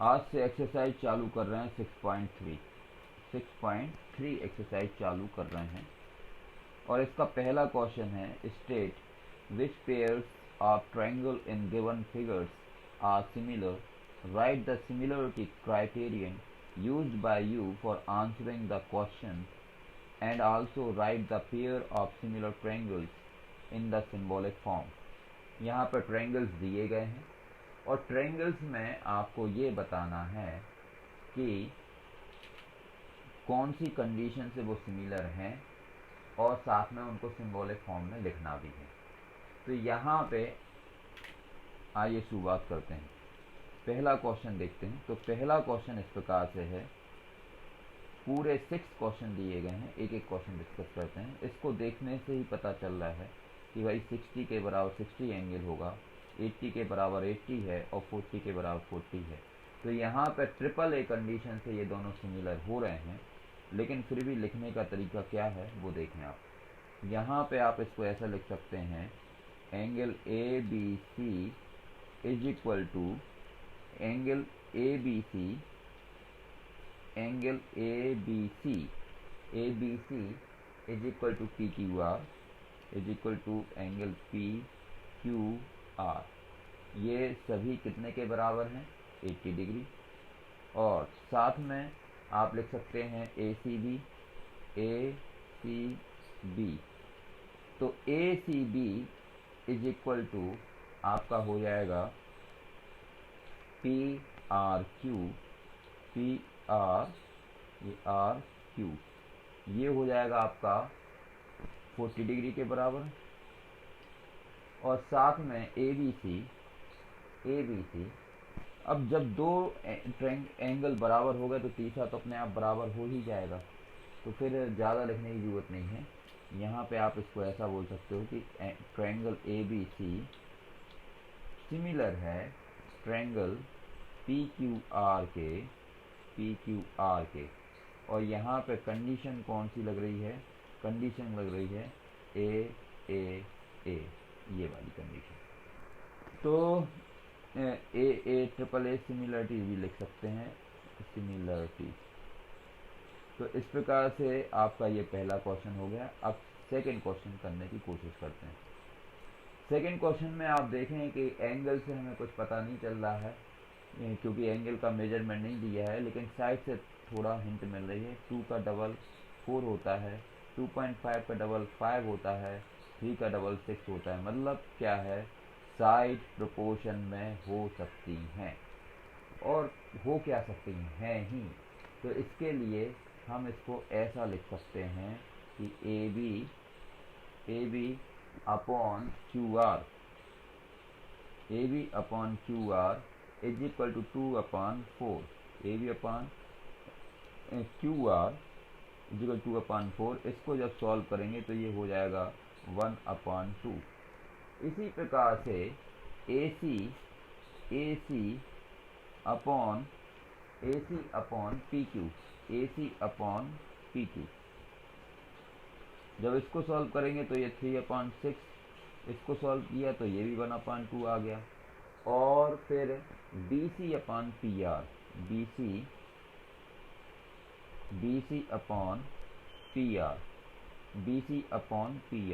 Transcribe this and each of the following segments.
आज से एक्सरसाइज चालू कर रहे हैं 6.3 एक्सरसाइज चालू कर रहे हैं और इसका पहला क्वेश्चन है state which pairs of triangle in given figures are similar, right the similarity criterion used by you for answering the question and also write the pair of similar triangles in the symbolic form। यहाँ पर triangles दिए गए हैं और triangles में आपको ये बताना है कि कौन सी कंडीशन से वो सिमिलर हैं और साथ में उनको सिंबॉलिक फॉर्म में लिखना भी है। तो यहाँ पे आइए शुरुआत करते हैं। पहला क्वेश्चन देखते हैं। तो पहला क्वेश्चन इस प्रकार से है, पूरे 6 क्वेश्चन दिए गए हैं, एक एक क्वेश्चन डिस्कस करते हैं। इसको देखने से ही पता चल रहा है कि भाई 60 के बराबर 60 एंगल होगा, 80 के बराबर 80 है और 40 के बराबर 40 है। तो यहाँ पर ट्रिपल ए कंडीशन से ये दोनों सिमिलर हो रहे हैं, लेकिन फिर भी लिखने का तरीका क्या है वो देखें आप। यहाँ पे आप इसको ऐसा लिख सकते हैं, angle A B C is equal to angle A B C, angle A B C is equal to P Q R is equal to angle P Q R. ये सभी कितने के बराबर हैं? 80 डिग्री। और साथ में आप लिख सकते हैं ए सी बी। तो A C B is equal to आपका हो जाएगा पी आर क्यू, ये हो जाएगा आपका 40 डिग्री के बराबर। और साथ में ए बी सी, अब जब दो एंगल बराबर हो गए तो तीसरा तो अपने आप बराबर हो ही जाएगा, तो फिर ज़्यादा लिखने की ज़रूरत नहीं है। यहाँ पे आप इसको ऐसा बोल सकते हो कि triangle A B C similar है ट्रायंगल पी क्यू आर के। और यहाँ पे कंडीशन कौन सी लग रही है? कंडीशन लग रही है ए, ये वाली कंडीशन। तो ए ट्रिपल ए सिमिलरिटी भी लिख सकते हैं, सिमिलरिटी। तो इस प्रकार से आपका ये पहला क्वेश्चन हो गया। अब सेकंड क्वेश्चन करने की कोशिश करते हैं। सेकंड क्वेश्चन में आप देखें कि एंगल से हमें कुछ पता नहीं चल रहा है, क्योंकि एंगल का मेजरमेंट नहीं दिया है, लेकिन साइड से थोड़ा हिंट मिल रही है। 2 का डबल 4 होता है, 2.5 का डबल 5 होता है, 3 का डबल 6 होता है। मतलब क्या है? साइड प्रोपोर्शन में हो सकती हैं। और हो क्या सकती हैं ही। तो इसके लिए हम इसको ऐसा लिख सकते हैं कि A B upon Q R is equal to 2/4। A B upon Q R is equal 2/4। इसको जब सॉल्व करेंगे तो ये हो जाएगा 1/2। इसी प्रकार से ए सी अपॉन पी क्यू, जब इसको सॉल्व करेंगे तो ये 3/6। इसको सॉल्व किया तो ये भी 1/2 आ गया। और फिर B C upon P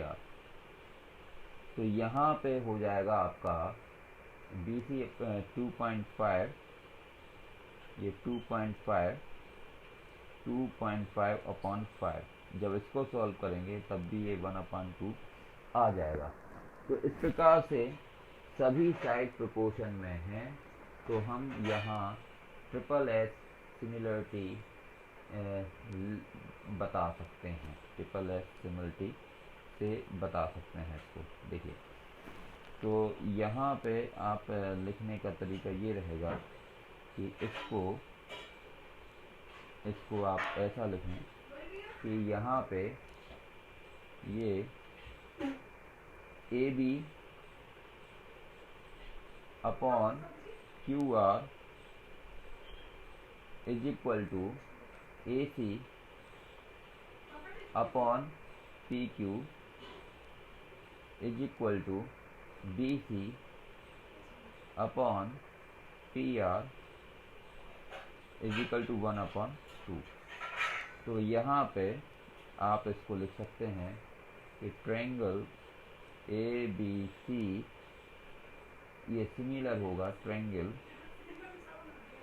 R, तो यहाँ पे हो जाएगा आपका बी सी 2.5, ये 2.5/5। जब इसको सॉल्व करेंगे तब भी ये 1/2 आ जाएगा। तो इस प्रकार से सभी साइड प्रोपोर्शन में हैं। तो हम यहाँ ट्रिपल एस सिमिलरिटी बता सकते हैं, ट्रिपल एस सिमिलरिटी से बता सकते हैं इसको। देखिए, तो यहाँ पे आप लिखने का तरीका ये रहेगा कि इसको आप ऐसा लिखें कि यहाँ पे ये A B upon Q R is equal to A C upon P Q is equal to B C upon P R is equal to 1/2। तो यहाँ पे आप इसको लिख सकते हैं कि ट्रायंगल ए बी सी ये सिमिलर होगा ट्रायंगल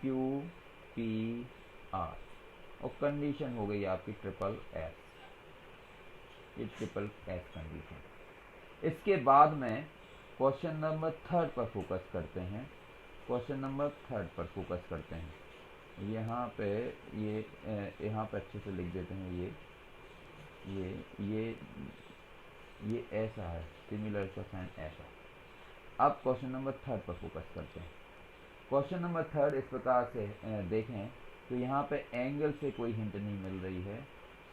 क्यू पी आर, और कंडीशन हो गई आपकी ट्रिपल एस, ये ट्रिपल एस कंडीशन। इसके बाद में क्वेश्चन नंबर 3 पर फोकस करते हैं। क्वेश्चन नंबर 3 पर फोकस करते हैं। यहाँ पे यहाँ पे अच्छे से लिख देते हैं, ये ऐसा है, सिमिलर का साइन ऐसा। अब क्वेश्चन नंबर 3 पर फोकस करते हैं। क्वेश्चन नंबर 3 इस प्रकार से देखें तो यहाँ पे एंगल से कोई हिंट नहीं मिल रही है।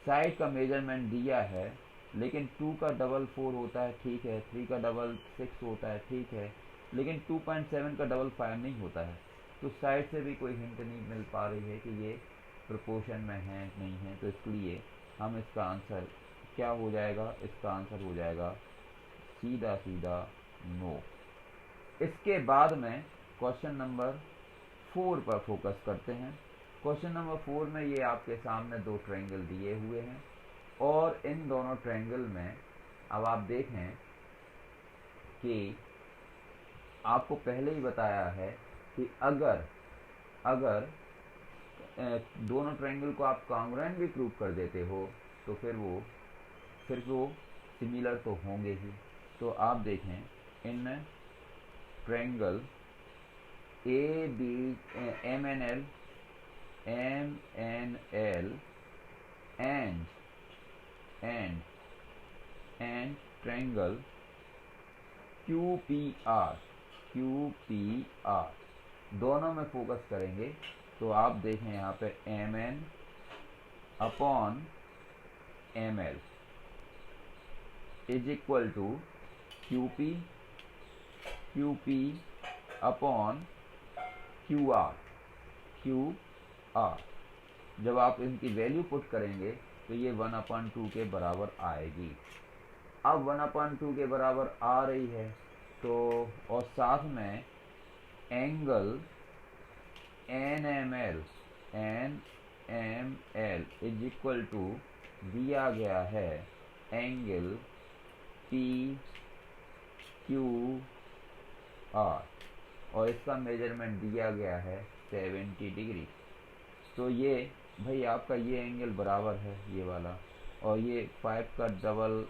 साइड का मेजरमेंट दिया है, लेकिन 2 का डबल 4 होता है, ठीक है, 3 का डबल 6 होता है, ठीक है, लेकिन 2.7 का डबल 5 नहीं होता है। तो साइड से भी कोई हिंट नहीं मिल पा रही है कि ये प्रोपोर्शन में है नहीं है। तो इसलिए हम इसका आंसर क्या हो जाएगा, इसका आंसर हो जाएगा सीधा सीधा नो। इसके बाद में क्वेश्चन नंबर 4 पर फोकस करते हैं। क्वेश्चन नंबर 4 में ये आपके सामने दो ट्रायंगल दिए हुए हैं, और इन दोनों ट्रायंगल में अब आप देखें कि आपको पहले ही बताया है कि अगर दोनों ट्रायंगल को आप कॉन्ग्रुएंट भी प्रूव कर देते हो तो फिर वो सिमिलर तो होंगे ही। तो आप देखें इन triangle A B M N L and triangle Q P R दोनों में फोकस करेंगे। तो आप देखें यहाँ पे M N upon M L is equal to Q P upon Q R. जब आप इनकी वैल्यू पुट करेंगे तो ये 1/2 के बराबर आएगी। अब 1/2 के बराबर आ रही है, तो और साथ में angle N M L is equal to दिया गया है एंगल पी क्यू आर, और इसका मेजरमेंट दिया गया है 70 डिग्री। तो ये भाई आपका ये एंगल बराबर है ये वाला, और ये 5 का डबल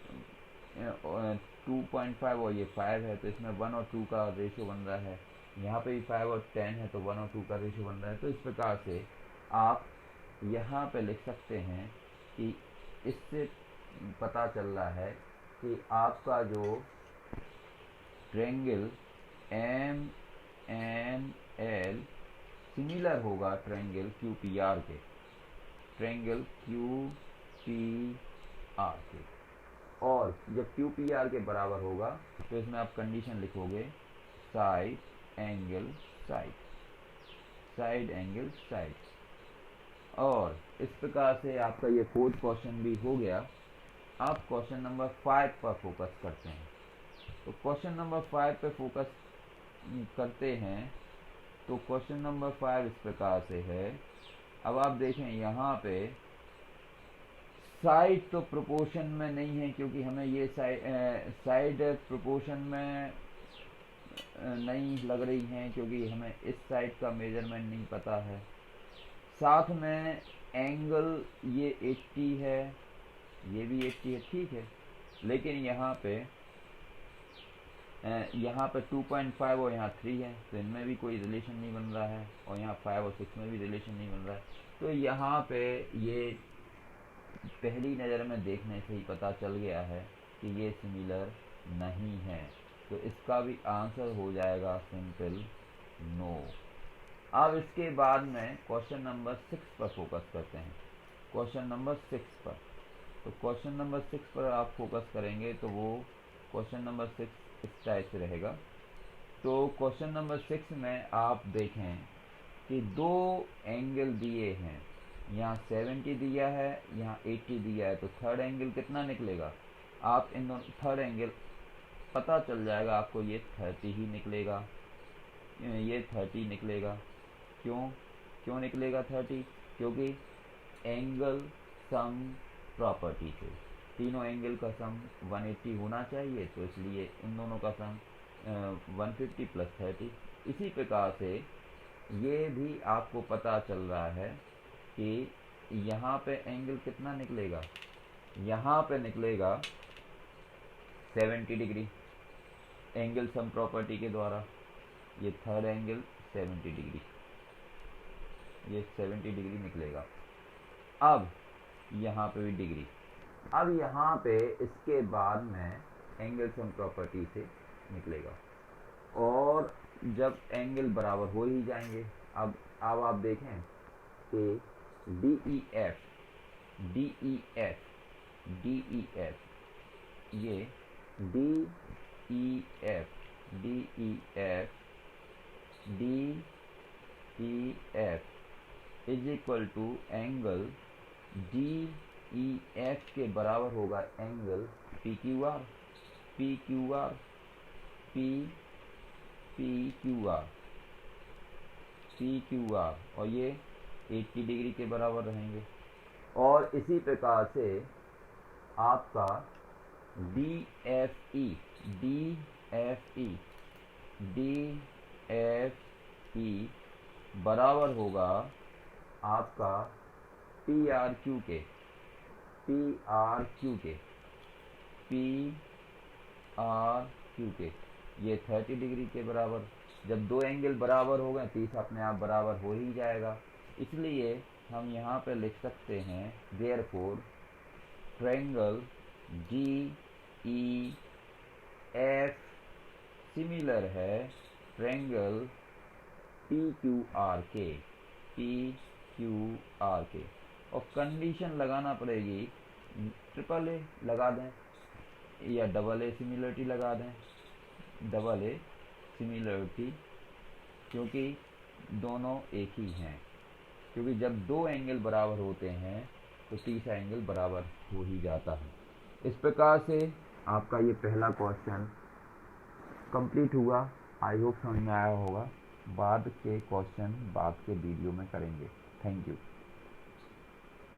2.5 और ये 5 है, तो इसमें 1 और 2 का रेशियो बन रहा है। यहाँ पे भी 5 और 10 है तो 1 और 2 का रेशियो बन रहा है। तो इस प्रकार से आप यहाँ पे लिख सकते हैं कि इससे पता चल रहा है कि आपका जो triangle M N L similar होगा ट्रायंगल क्यू पी आर के, और जब क्यू पी आर के बराबर होगा तो इसमें आप कंडीशन लिखोगे साइड एंगल साइड। और इस प्रकार से आपका ये 4th क्वेश्चन भी हो गया। आप क्वेश्चन नंबर 5 पर फोकस करते हैं। तो क्वेश्चन नंबर 5 पे फोकस करते हैं। तो क्वेश्चन नंबर 5 इस प्रकार से है। अब आप देखें यहाँ पे साइड तो प्रोपोर्शन में नहीं है, क्योंकि हमें ये साइड प्रोपोर्शन में नहीं लग रही हैं, क्योंकि हमें इस साइड का मेजरमेंट नहीं पता है। साथ में एंगल ये 80 है, ये भी 80 है, ठीक है, लेकिन यहाँ पे 2.5 और यहाँ 3 है, तो इनमें भी कोई रिलेशन नहीं बन रहा है, और यहाँ 5 और 6 में भी रिलेशन नहीं बन रहा है। तो यहाँ पे ये पहली नज़र में देखने से ही पता चल गया है कि ये सिमिलर नहीं है। तो इसका भी आंसर हो जाएगा सिंपल नो। अब इसके बाद में क्वेश्चन नंबर 6 पर फोकस करते हैं। क्वेश्चन नंबर 6 पर, तो क्वेश्चन नंबर 6 पर आप फोकस करेंगे तो वो क्वेश्चन नंबर 6 इस टाइप से रहेगा। तो क्वेश्चन नंबर 6 में आप देखें कि दो एंगल दिए हैं, यहाँ 70 दिया है, यहाँ 80 दिया है, तो थर्ड एंगल कितना निकलेगा? आप इन दोनों थर्ड एंगल पता चल जाएगा आपको, ये 30 ही निकलेगा, ये 30 निकलेगा। क्यों? क्यों निकलेगा 30? क्योंकि एंगल सम प्रॉपर्टी से तीनों एंगल का सम 180 होना चाहिए, तो इसलिए इन दोनों का सम 150 + 30। इसी प्रकार से ये भी आपको पता चल रहा है कि यहाँ पे एंगल कितना निकलेगा, यहाँ पे निकलेगा 70 डिग्री एंगल सम प्रॉपर्टी के द्वारा। ये थर्ड एंगल 70 डिग्री, ये 70 डिग्री निकलेगा। अब यहाँ पे भी डिग्री, अब यहाँ पे इसके बाद में एंगल सम प्रॉपर्टी से निकलेगा, और जब एंगल बराबर हो ही जाएंगे। अब आप देखें कि DEF ये DEF is equal to angle DEF के बराबर होगा एंगल PQR, और ये 80 डिग्री के बराबर रहेंगे। और इसी प्रकार से आपका DFE बराबर होगा आपका PRQ के ये 30 डिग्री के बराबर। जब दो एंगल बराबर हो गए, तीसरा अपने आप बराबर हो ही जाएगा। इसलिए हम यहाँ पे लिख सकते हैं देयरफॉर ट्रायंगल DEF सिमिलर है ट्रायंगल PQR के। और कंडीशन लगाना पड़ेगी, AAA लगा दें या AA सिमिलरिटी लगा दें, AA सिमिलरिटी, क्योंकि दोनों एक ही हैं। क्योंकि जब दो एंगल बराबर होते हैं तो तीसरा एंगल बराबर हो ही जाता है। इस प्रकार से आपका ये पहला क्वेश्चन कंप्लीट हुआ। आई होप समझ में आया होगा। बाद के क्वेश्चन बाद के वीडियो में करेंगे। Thank you.